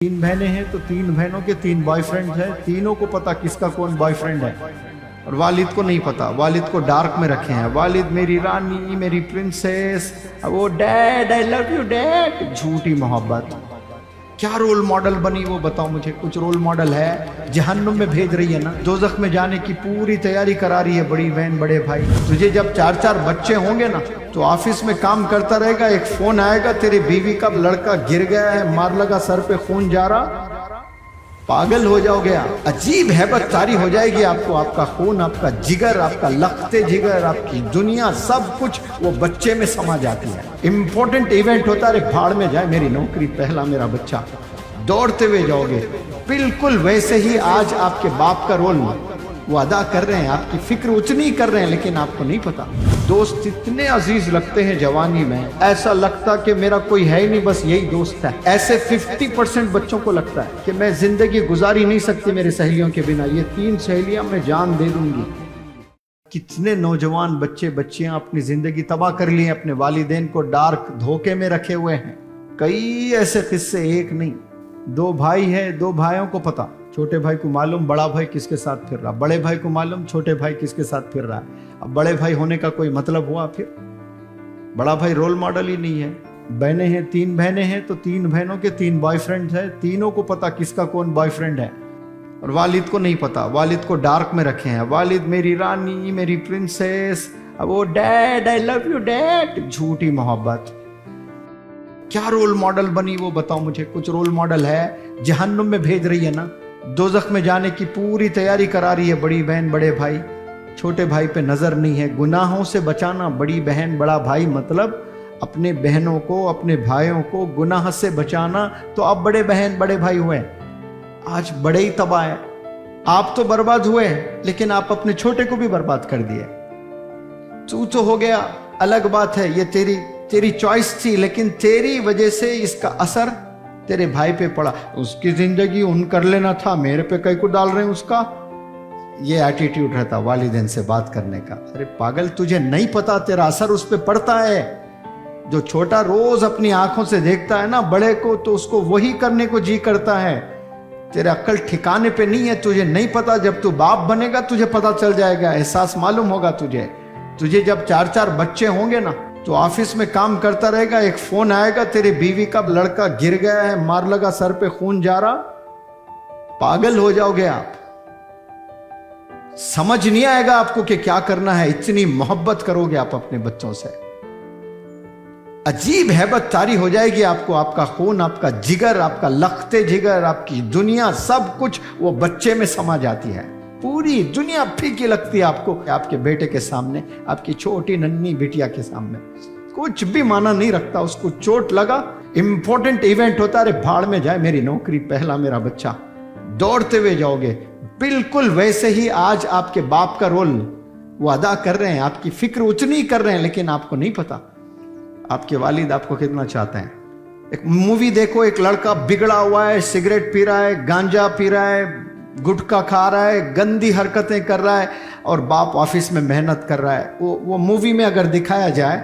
तीन बहनें हैं तो तीन बहनों के तीन बॉयफ्रेंड हैं। तीनों को पता किसका कौन बॉयफ्रेंड है और वालिद को नहीं पता। वालिद को डार्क में रखे हैं। वालिद मेरी रानी, मेरी प्रिंसेस, वो dad I love you dad. झूठी मोहब्बत। क्या रोल मॉडल बनी वो बताओ मुझे। कुछ रोल मॉडल है? जहन्नुम में भेज रही है ना, दोज़ख में जाने की पूरी तैयारी करा रही है बड़ी बहन बड़े भाई। तुझे जब 4-4 बच्चे होंगे ना तो ऑफिस में काम करता रहेगा, एक फोन आएगा तेरी बीवी का लड़का गिर गया है, मार लगा, सर पे खून जा रहा, पागल हो जाओगे आप। अजीब हैबत तारी हो जाएगी आपको। आपका खून, आपका जिगर, आपका लखते जिगर, आपकी दुनिया, सब कुछ वो बच्चे में समा जाती है। इंपॉर्टेंट इवेंट होता है, भाड़ में जाए मेरी नौकरी, पहला मेरा बच्चा, दौड़ते हुए जाओगे। बिल्कुल वैसे ही आज आपके बाप का रोल वो अदा कर रहे हैं। आपकी फिक्र उतनी कर रहे हैं लेकिन आपको नहीं पता। दोस्त इतने अजीज लगते हैं जवानी में, ऐसा लगता कि मेरा कोई है ही नहीं, बस यही दोस्त है। ऐसे 50% बच्चों को लगता है कि मैं जिंदगी गुजारी नहीं सकती मेरी सहेलियों के बिना, ये 3 सहेलियां मैं जान दे दूंगी। कितने नौजवान बच्चे बच्चियां अपनी जिंदगी तबाह कर ली हैं, अपने वालिदैन को डार्क धोखे में रखे हुए हैं। कई ऐसे किस्से, एक नहीं। 2 भाई हैं, 2 भाइयों को पता, छोटे भाई को मालूम बड़ा भाई किसके साथ फिर रहा, बड़े भाई को मालूम छोटे भाई किसके साथ फिर रहा है। अब बड़े भाई होने का कोई मतलब हुआ? फिर बड़ा भाई रोल मॉडल ही नहीं है। बहनें हैं, 3 बहनें हैं तो 3 बहनों के 3 बॉयफ्रेंड हैं। तीनों को पता किसका कौन बॉयफ्रेंड है और वालिद को नहीं पता। वालिद को डार्क में रखे हैं। वालिद मेरी रानी, मेरी प्रिंसेस, वो dad I love you dad. झूठी मोहब्बत। क्या रोल मॉडल बनी वो बताओ मुझे। कुछ रोल मॉडल है? जहन्नुम में भेज रही है ना, दोज़ख में जाने की पूरी तैयारी करा रही है बड़ी बहन बड़े भाई। छोटे भाई पे नजर नहीं है। गुनाहों से बचाना बड़ी बहन बड़ा भाई, मतलब अपने बहनों को, अपने भाइयों को गुनाह से बचाना। तो अब बड़े बहन बड़े भाई हुए, आज बड़े ही तबाह है। आप तो बर्बाद हुए लेकिन आप अपने छोटे को भी बर्बाद कर दिए। तू तो हो गया, अलग बात है, ये तेरी चॉइस थी, लेकिन तेरी वजह से इसका असर तेरे भाई पे पड़ा। उसकी जिंदगी उन कर लेना था, मेरे पे कई को डाल रहे हैं उसका। ये एटीट्यूड रहता वालिदैन से बात करने का। अरे पागल, तुझे नहीं पता तेरा असर उस पे पड़ता है। जो छोटा रोज अपनी आंखों से देखता है ना बड़े को, तो उसको वही करने को जी करता है। तेरे अक्ल ठिकाने पे नहीं है, तुझे नहीं पता। जब तू बाप बनेगा तुझे पता चल जाएगा, एहसास मालूम होगा तुझे। जब 4-4 बच्चे होंगे ना तो ऑफिस में काम करता रहेगा, एक फोन आएगा तेरी बीवी का लड़का गिर गया है, मार लगा, सर पे खून जा रहा, पागल हो जाओगे आप। समझ नहीं आएगा आपको कि क्या करना है। इतनी मोहब्बत करोगे आप अपने बच्चों से, अजीब हैबत तारी हो जाएगी आपको। आपका खून, आपका जिगर, आपका लखते जिगर, आपकी दुनिया, सब कुछ वो बच्चे में समा जाती है। पूरी दुनिया फीकी लगती है आपको। आपके बेटे के सामने, आपकी छोटी नन्ही बिटिया के सामने कुछ भी माना नहीं रखता। उसको चोट लगा, इंपॉर्टेंट इवेंट होता है, अरे भाड़ में जाए मेरी नौकरी, पहला मेरा बच्चा, दौड़ते हुए जाओगे। बिल्कुल वैसे ही आज आपके बाप का रोल वो अदा कर रहे हैं। आपकी फिक्र उतनी कर रहे हैं लेकिन आपको नहीं पता आपके वालिद आपको कितना चाहते हैं। एक मूवी देखो, एक लड़का बिगड़ा हुआ है, सिगरेट पी रहा है, गांजा पी रहा है, गुटखा खा रहा है, गंदी हरकतें कर रहा है, और बाप ऑफिस में मेहनत कर रहा है। वो मूवी में अगर दिखाया जाए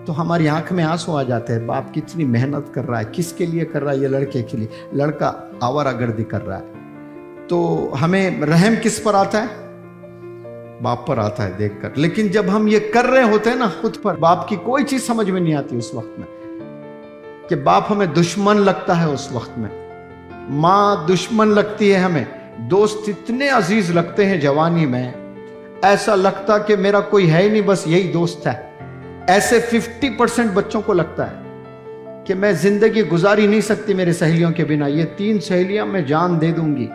तो हमारी आंख में आंसू आ जाते हैं। बाप कितनी मेहनत कर रहा है, किसके लिए कर रहा है? ये लड़के के लिए। लड़का आवारागर्दी कर रहा है। तो हमें रहम किस पर आता है? बाप पर आता है देखकर। लेकिन जब हम ये कर रहे होते हैं ना खुद पर, बाप की कोई चीज समझ में नहीं आती उस वक्त में, कि बाप हमें दुश्मन लगता है। उस वक्त में माँ दुश्मन लगती है हमें। दोस्त इतने अजीज लगते हैं जवानी में, ऐसा लगता कि मेरा कोई है ही नहीं, बस यही दोस्त है। ऐसे 50% बच्चों को लगता है कि मैं जिंदगी गुजारी नहीं सकती मेरी सहेलियों के बिना, ये 3 सहेलियां मैं जान दे दूंगी।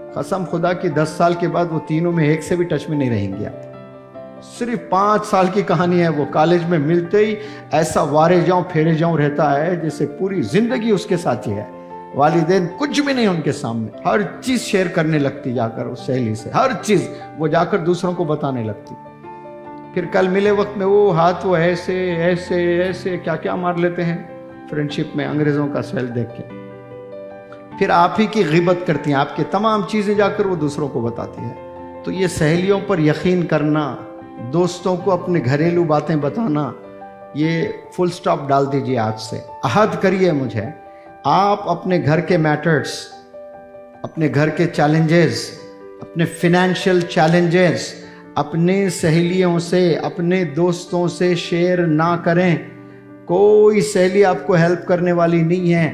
कसम खुदा की 10 साल के बाद वो तीनों में एक से भी टच में नहीं रहेंगे आप। सिर्फ 5 साल की कहानी है। वो कॉलेज में मिलते ही ऐसा वारे जाऊं फेरे जाऊं रहता है जैसे पूरी जिंदगी उसके साथ ही है। वालिदैन कुछ भी नहीं उनके सामने, हर चीज शेयर करने लगती जाकर उस सहेली से, हर चीज वो जाकर दूसरों को बताने लगती। फिर कल मिले वक्त में वो हाथ वो ऐसे ऐसे ऐसे क्या क्या मार लेते हैं फ्रेंडशिप में, अंग्रेजों का सेल देख के। फिर आप ही की गिबत करती हैं, आपके तमाम चीजें जाकर वो दूसरों को बताती है। तो ये सहेलियों पर यकीन करना, दोस्तों को अपने घरेलू बातें बताना, ये फुल स्टॉप डाल दीजिए आज से। अहद करिए मुझे, आप अपने घर के मैटर्स, अपने घर के चैलेंजेस, अपने फिनेंशियल चैलेंजेस अपने सहेलियों से, अपने दोस्तों से शेयर ना करें। कोई सहेली आपको हेल्प करने वाली नहीं है,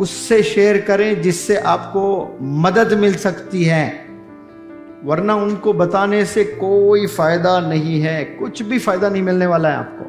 उससे शेयर करें जिससे आपको मदद मिल सकती है, वरना उनको बताने से कोई फायदा नहीं है, कुछ भी फायदा नहीं मिलने वाला है आपको।